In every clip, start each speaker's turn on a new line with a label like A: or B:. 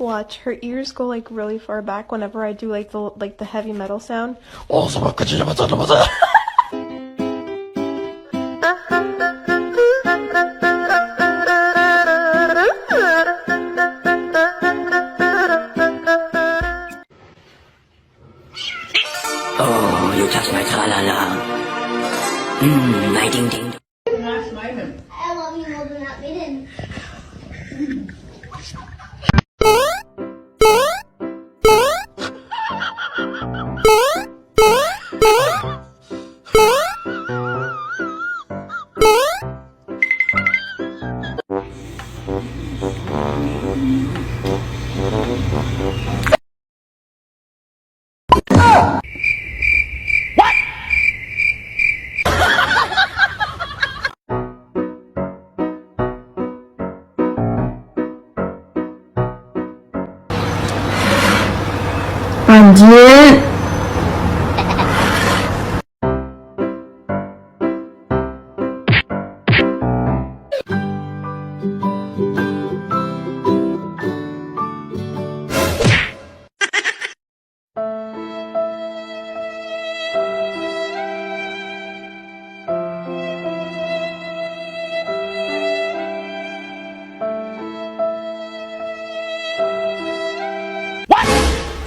A: Watch, her ears go like really far back whenever I do like the heavy metal sound.
B: Oh, you touch my tra-la-la. My ding-ding.
C: I love you more than that maiden.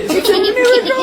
A: It's a miracle!